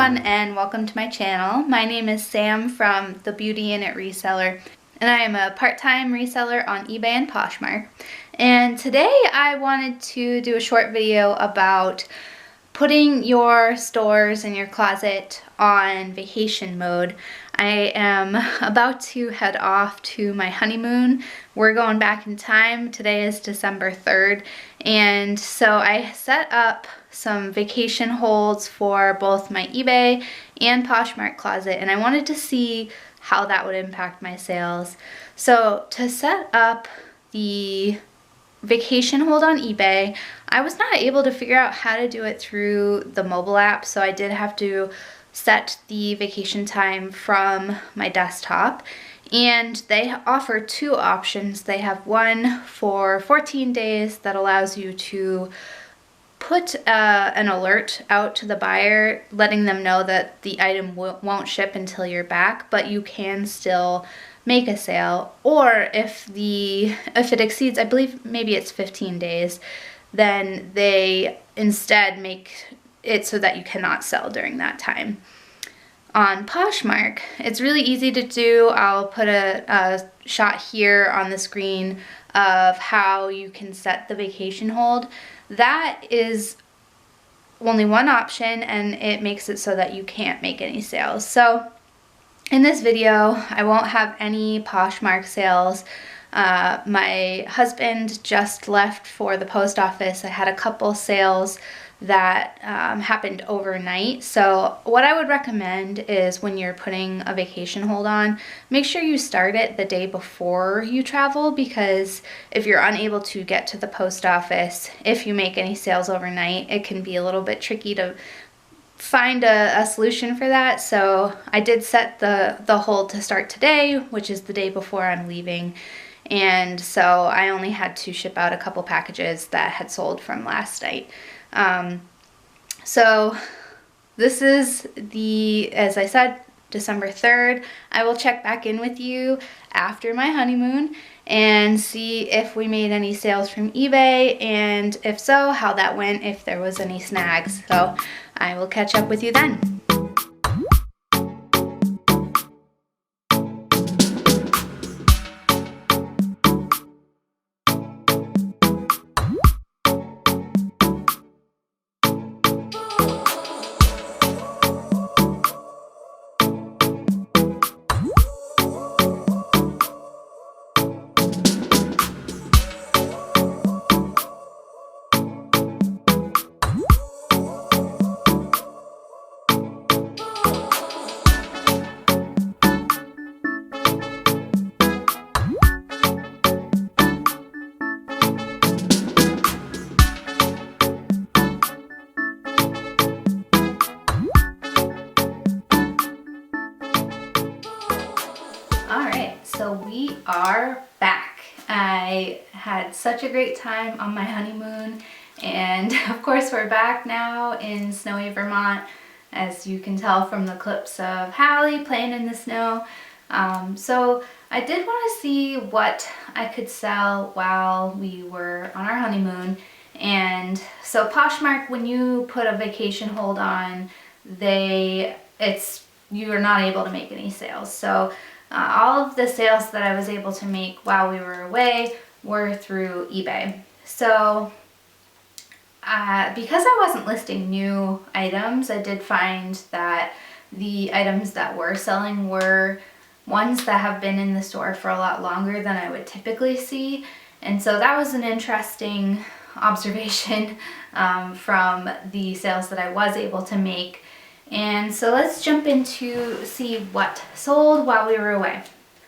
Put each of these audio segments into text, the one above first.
everyone and welcome to my channel. My name is Sam from The Beauty In It Reseller and I am a part-time reseller on eBay and Poshmark. And today I wanted to do a short video about putting your stores in your closet on vacation mode. I am about to head off to my honeymoon. We're going back in time. Today is December 3rd, and so I set up some vacation holds for both my eBay and Poshmark closet, and I wanted to see how that would impact my sales. So to set up the vacation hold on eBay, I was not able to figure out how to do it through the mobile app, so I did have to set the vacation time from my desktop. And they offer two options. They have one for 14 days that allows you to put an alert out to the buyer letting them know that the item won't ship until you're back, but you can still make a sale. Or if it exceeds, I believe maybe it's 15 days, then they instead make it so that you cannot sell during that time. On Poshmark, it's really easy to do. I'll put a shot here on the screen of how you can set the vacation hold. That is only one option, and it makes it so that you can't make any sales. So in this video, I won't have any Poshmark sales. My husband just left for the post office. I had a couple sales that happened overnight. So what I would recommend is when you're putting a vacation hold on, make sure you start it the day before you travel, because if you're unable to get to the post office, if you make any sales overnight, it can be a little bit tricky to find a solution for that. So I did set the hold to start today, which is the day before I'm leaving. And so I only had to ship out a couple packages that had sold from last night. So this is as I said, December 3rd. I will check back in with you after my honeymoon and see if we made any sales from eBay, and if so, how that went, if there was any snags. So I will catch up with you then. So we are back. I had such a great time on my honeymoon, and of course we're back now in snowy Vermont, as you can tell from the clips of Hallie playing in the snow. So I did want to see what I could sell while we were on our honeymoon. And so Poshmark, when you put a vacation hold on, you are not able to make any sales. So all of the sales that I was able to make while we were away were through eBay. So because I wasn't listing new items, I did find that the items that were selling were ones that have been in the store for a lot longer than I would typically see. And so that was an interesting observation from the sales that I was able to make. And so let's jump into see what sold while we were away.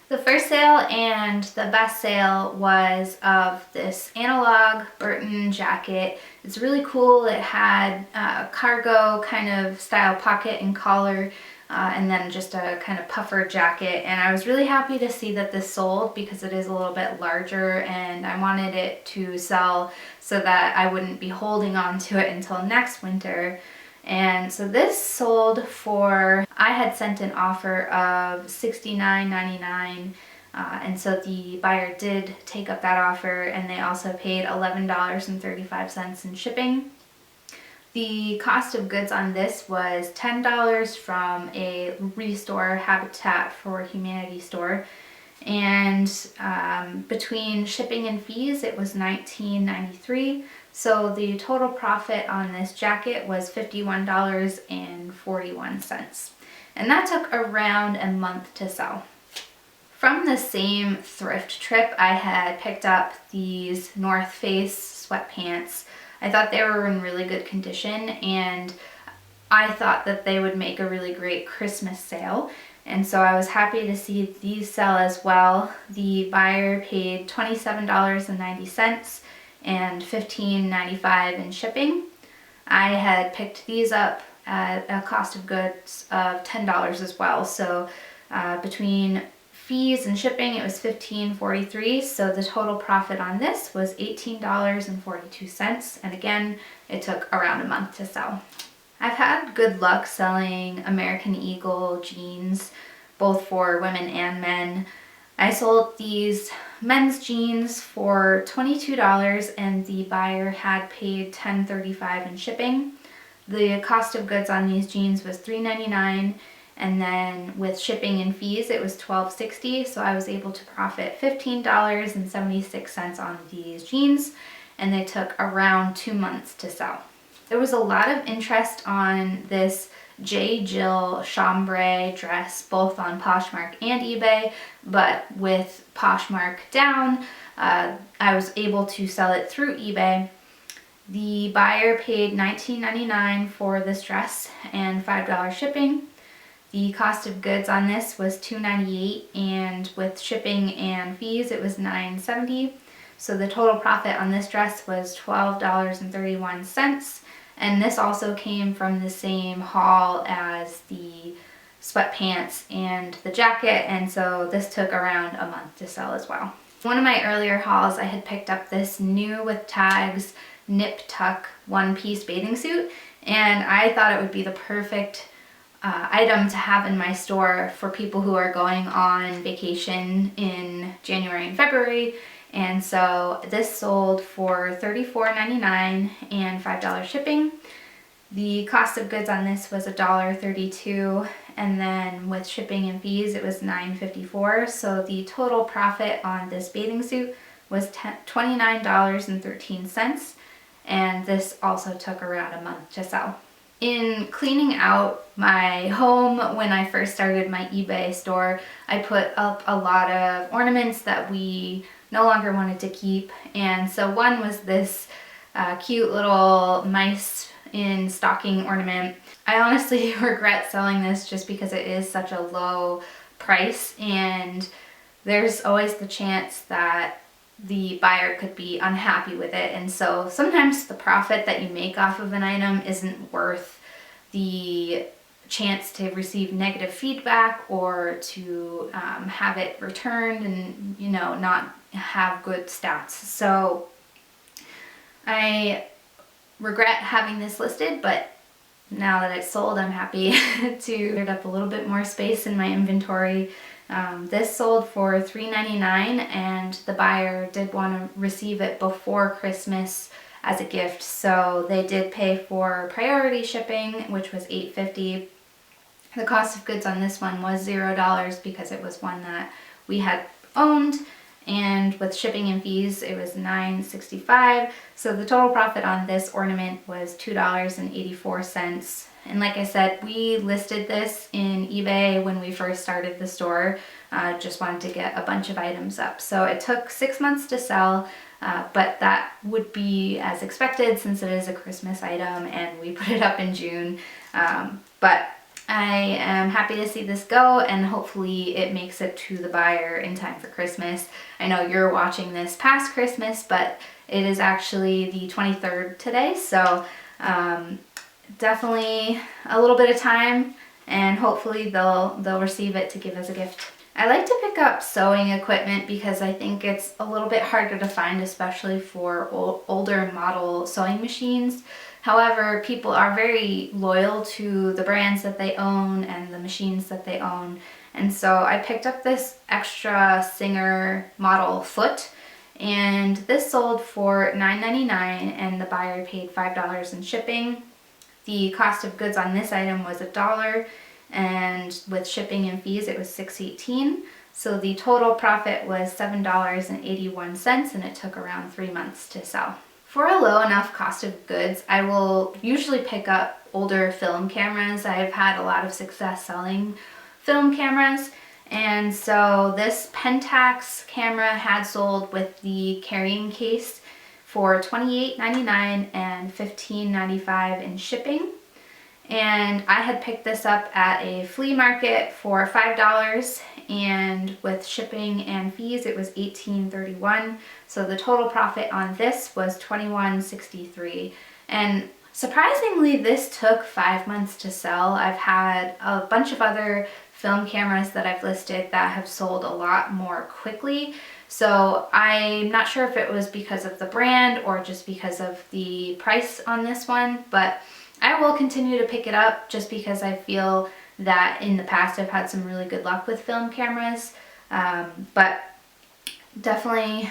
The first sale and the best sale was of this analog Burton jacket. It's really cool. It had a cargo kind of style pocket and collar, and then just a kind of puffer jacket. And I was really happy to see that this sold because it is a little bit larger, and I wanted it to sell so that I wouldn't be holding on to it until next winter. And so this sold for, I had sent an offer of $69.99, and so the buyer did take up that offer, and they also paid $11.35 in shipping. The cost of goods on this was $10 from a Restore Habitat for Humanity store, and between shipping and fees it was $19.93. So the total profit on this jacket was $51.41, and that took around a month to sell. From the same thrift trip, I had picked up these North Face sweatpants. I thought they were in really good condition, and I thought that they would make a really great Christmas sale. And so I was happy to see these sell as well. The buyer paid $27.90 and $15.95 in shipping. I had picked these up at a cost of goods of $10 as well. So between fees and shipping, it was $15.43. So the total profit on this was $18.42. And again, it took around a month to sell. I've had good luck selling American Eagle jeans, both for women and men. I sold these men's jeans for $22, and the buyer had paid $10.35 in shipping. The cost of goods on these jeans was $3.99, and then with shipping and fees it was $12.60, so I was able to profit $15.76 on these jeans, and they took around 2 months to sell. There was a lot of interest on this J. Jill chambray dress, both on Poshmark and eBay, but with Poshmark down, I was able to sell it through eBay. The buyer paid $19.99 for this dress and $5 shipping. The cost of goods on this was $2.98, and with shipping and fees it was $9.70. So the total profit on this dress was $12.31. And this also came from the same haul as the sweatpants and the jacket, and so this took around a month to sell as well. One of my earlier hauls, I had picked up this new with tags nip tuck one-piece bathing suit, and I thought it would be the perfect item to have in my store for people who are going on vacation in January and February. And so this sold for $34.99 and $5 shipping. The cost of goods on this was $1.32, and then with shipping and fees it was $9.54. So the total profit on this bathing suit was $29.13, and this also took around a month to sell. In cleaning out my home when I first started my eBay store, I put up a lot of ornaments that we no longer wanted to keep, and so one was this cute little mice in stocking ornament. I honestly regret selling this just because it is such a low price, and there's always the chance that the buyer could be unhappy with it, and so sometimes the profit that you make off of an item isn't worth the chance to receive negative feedback or to have it returned and, you know, not have good stats. So I regret having this listed, but now that it's sold, I'm happy to clear up a little bit more space in my inventory. This sold for $3.99, and the buyer did want to receive it before Christmas as a gift, so they did pay for priority shipping, which was $8.50. The cost of goods on this one was $0 because it was one that we had owned, and with shipping and fees it was $9.65. So the total profit on this ornament was $2.84. And like I said, we listed this in eBay when we first started the store. Just wanted to get a bunch of items up. So it took 6 months to sell, but that would be as expected since it is a Christmas item and we put it up in June. But I am happy to see this go, and hopefully it makes it to the buyer in time for Christmas. I know you're watching this past Christmas, but it is actually the 23rd today, so definitely a little bit of time, and hopefully they'll receive it to give as a gift. I like to pick up sewing equipment because I think it's a little bit harder to find, especially for older model sewing machines. However, people are very loyal to the brands that they own and the machines that they own. And so I picked up this extra Singer model foot, and this sold for $9.99, and the buyer paid $5 in shipping. The cost of goods on this item was $1, and with shipping and fees it was $6.18. So the total profit was $7.81, and it took around 3 months to sell. For a low enough cost of goods, I will usually pick up older film cameras. I've had a lot of success selling film cameras, and so this Pentax camera had sold with the carrying case for $28.99 and $15.95 in shipping. And I had picked this up at a flea market for $5, and with shipping and fees it was $18.31. So the total profit on this was $21.63. And surprisingly, this took 5 months to sell. I've had a bunch of other film cameras that I've listed that have sold a lot more quickly. So I'm not sure if it was because of the brand or just because of the price on this one, but I will continue to pick it up just because I feel that in the past I've had some really good luck with film cameras. But definitely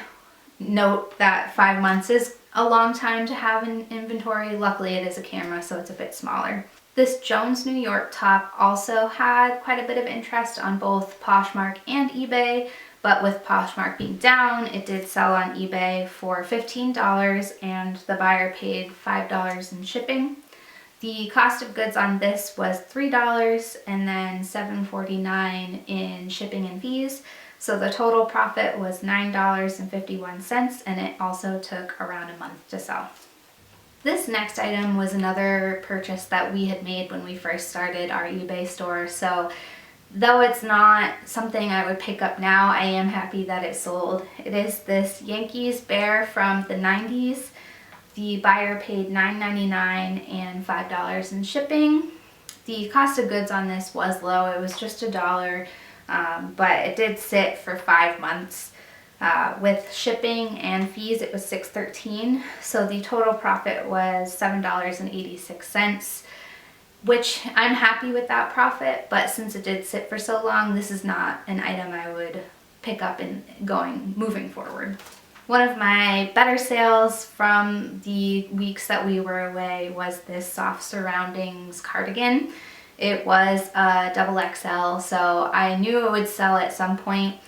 note that 5 months is a long time to have in inventory. Luckily it is a camera, so it's a bit smaller. This Jones New York top also had quite a bit of interest on both Poshmark and eBay, but with Poshmark being down, it did sell on eBay for $15, and the buyer paid $5 in shipping. The cost of goods on this was $3 and then $7.49 in shipping and fees. So the total profit was $9.51, and it also took around a month to sell. This next item was another purchase that we had made when we first started our eBay store. So though it's not something I would pick up now, I am happy that it sold. It is this Yankees bear from the 90s. The buyer paid $9.99 and $5 in shipping. The cost of goods on this was low. It was just $1, but it did sit for 5 months. With shipping and fees, it was $6.13. So the total profit was $7.86, which I'm happy with that profit, but since it did sit for so long, this is not an item I would pick up moving forward. One of my better sales from the weeks that we were away was this soft surroundings cardigan. It was a XXL, so I knew it would sell at some point.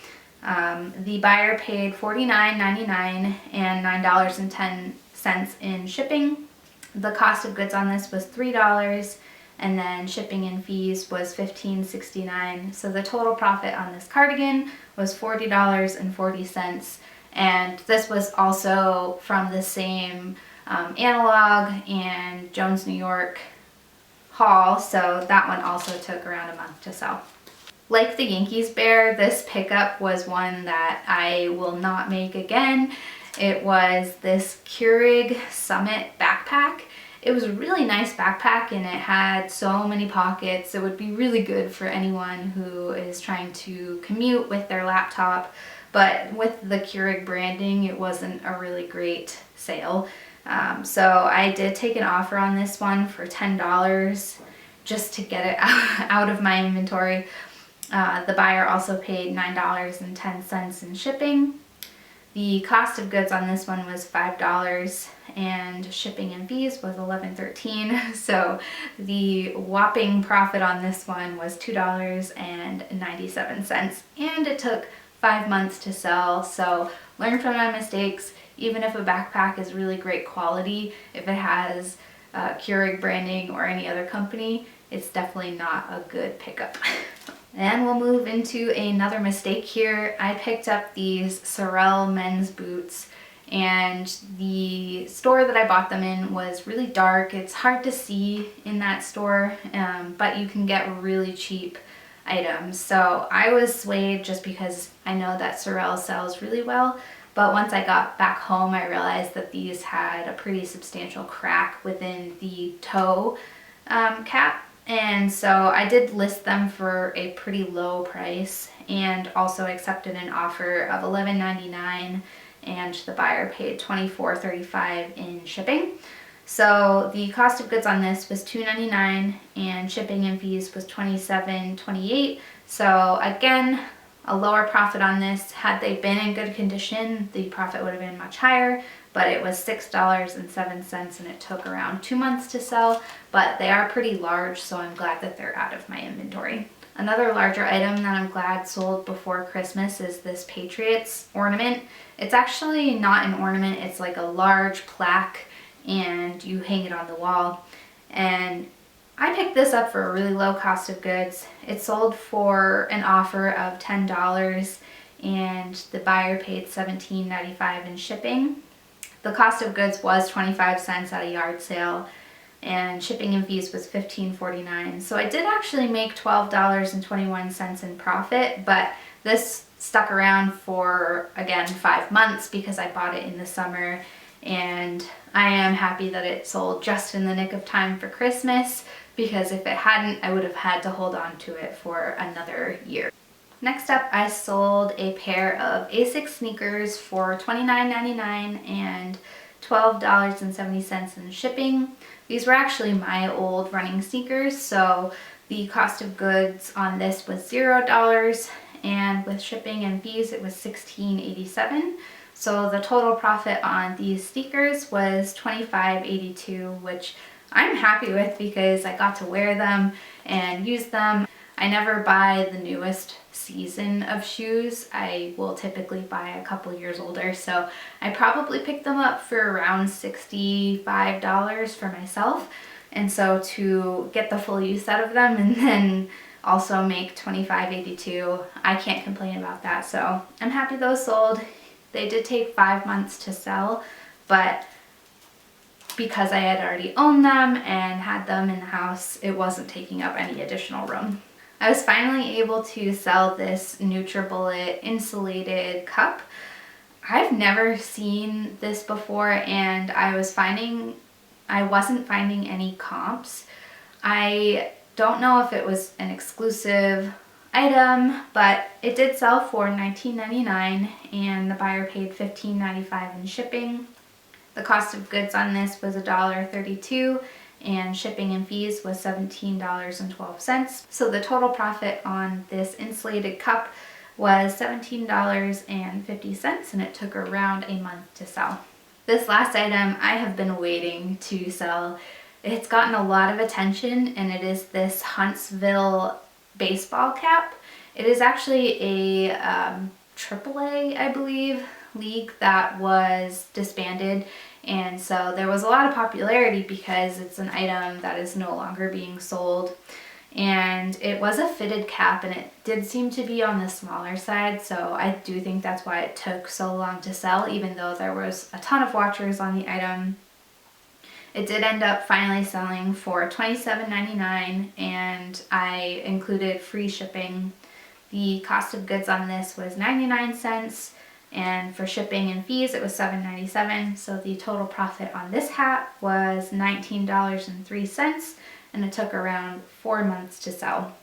The buyer paid $49.99 and $9.10 in shipping. The cost of goods on this was $3, and then shipping and fees was $15.69. So the total profit on this cardigan was $40.40. And this was also from the same Analog and Jones New York haul, so that one also took around a month to sell. Like the Yankees bear, this pickup was one that I will not make again. It was this Keurig Summit backpack. It was a really nice backpack, and it had so many pockets. It would be really good for anyone who is trying to commute with their laptop. But with the Keurig branding, it wasn't a really great sale. So I did take an offer on this one for $10 just to get it out of my inventory. The buyer also paid $9.10 in shipping. The cost of goods on this one was $5, and shipping and fees was $11.13. So the whopping profit on this one was $2.97, and it took 5 months to sell. So learn from my mistakes. Even if a backpack is really great quality, if it has Keurig branding or any other company, it's definitely not a good pickup. And we'll move into another mistake here. I picked up these Sorel men's boots, and the store that I bought them in was really dark. It's hard to see in that store, but you can get really cheap items. So I was swayed just because I know that Sorel sells really well, but once I got back home I realized that these had a pretty substantial crack within the toe cap, and so I did list them for a pretty low price and also accepted an offer of $11.99, and the buyer paid $24.35 in shipping. So the cost of goods on this was $2.99, and shipping and fees was $27.28. So again, a lower profit on this. Had they been in good condition, the profit would have been much higher, but it was $6.07 and it took around 2 months to sell, but they are pretty large, so I'm glad that they're out of my inventory. Another larger item that I'm glad sold before Christmas is this Patriots ornament. It's actually not an ornament, it's like a large plaque and you hang it on the wall. And I picked this up for a really low cost of goods. It sold for an offer of $10 and the buyer paid $17.95 in shipping. The cost of goods was 25 cents at a yard sale, and shipping and fees was $15.49. So I did actually make $12.21 in profit, but this stuck around for, again, 5 months because I bought it in the summer, and I am happy that it sold just in the nick of time for Christmas, because if it hadn't, I would have had to hold on to it for another year. Next up, I sold a pair of Asics sneakers for $29.99 and $12.70 in shipping. These were actually my old running sneakers, so the cost of goods on this was $0, and with shipping and fees it was $16.87. So the total profit on these sneakers was $25.82, which I'm happy with because I got to wear them and use them. I never buy the newest season of shoes. I will typically buy a couple years older, so I probably picked them up for around $65 for myself. And so to get the full use out of them and then also make $25.82, I can't complain about that. So I'm happy those sold. They did take 5 months to sell, but because I had already owned them and had them in the house, it wasn't taking up any additional room. I was finally able to sell this NutriBullet insulated cup. I've never seen this before, and I wasn't finding any comps. I don't know if it was an exclusive item, but it did sell for $19.99 and the buyer paid $15.95 in shipping. The cost of goods on this was $1.32 and shipping and fees was $17.12. So the total profit on this insulated cup was $17.50, and it took around a month to sell. This last item I have been waiting to sell. It's gotten a lot of attention, and it is this Huntsville baseball cap. It is actually a AAA, I believe, league that was disbanded, and so there was a lot of popularity because it's an item that is no longer being sold. And it was a fitted cap, and it did seem to be on the smaller side, so I do think that's why it took so long to sell, even though there was a ton of watchers on the item. It did end up finally selling for $27.99, and I included free shipping. The cost of goods on this was 99 cents, and for shipping and fees it was $7.97. So the total profit on this hat was $19.03, and it took around 4 months to sell.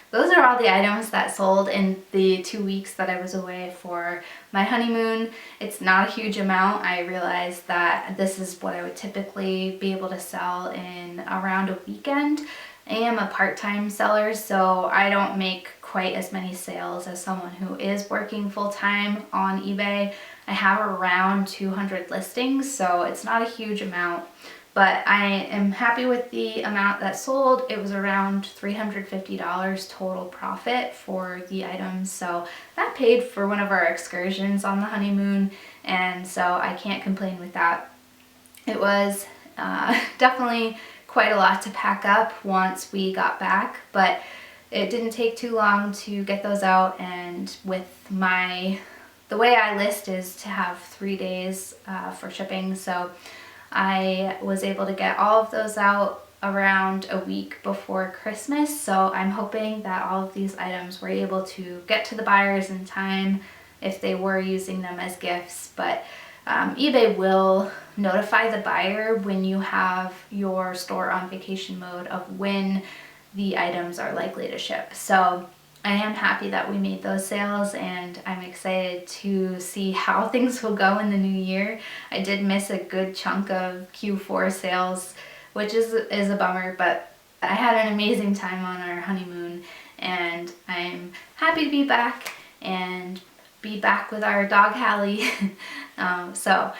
Those are all the items that sold in the 2 weeks that I was away for my honeymoon. It's not a huge amount. I realized that this is what I would typically be able to sell in around a weekend. I am a part-time seller, so I don't make quite as many sales as someone who is working full-time on eBay. I have around 200 listings, so it's not a huge amount. But I am happy with the amount that sold. It was around $350 total profit for the items. So that paid for one of our excursions on the honeymoon, and so I can't complain with that. It was definitely quite a lot to pack up once we got back, but it didn't take too long to get those out. And with the way I list is to have 3 days for shipping, so I was able to get all of those out around a week before Christmas. So I'm hoping that all of these items were able to get to the buyers in time if they were using them as gifts. But eBay will notify the buyer when you have your store on vacation mode of when the items are likely to ship. So I am happy that we made those sales, and I'm excited to see how things will go in the new year. I did miss a good chunk of Q4 sales, which is a bummer, but I had an amazing time on our honeymoon, and I'm happy to be back and be back with our dog Hallie. So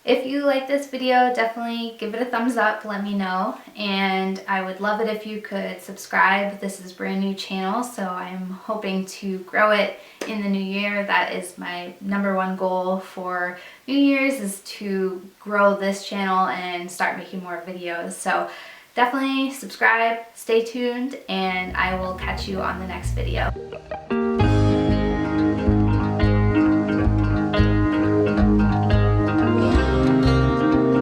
If you like this video, definitely give it a thumbs up, let me know, and I would love it if you could subscribe. This is a brand new channel, so I'm hoping to grow it in the new year. That is my #1 goal for New Year's, is to grow this channel and start making more videos. So definitely subscribe, stay tuned, and I will catch you on the next video.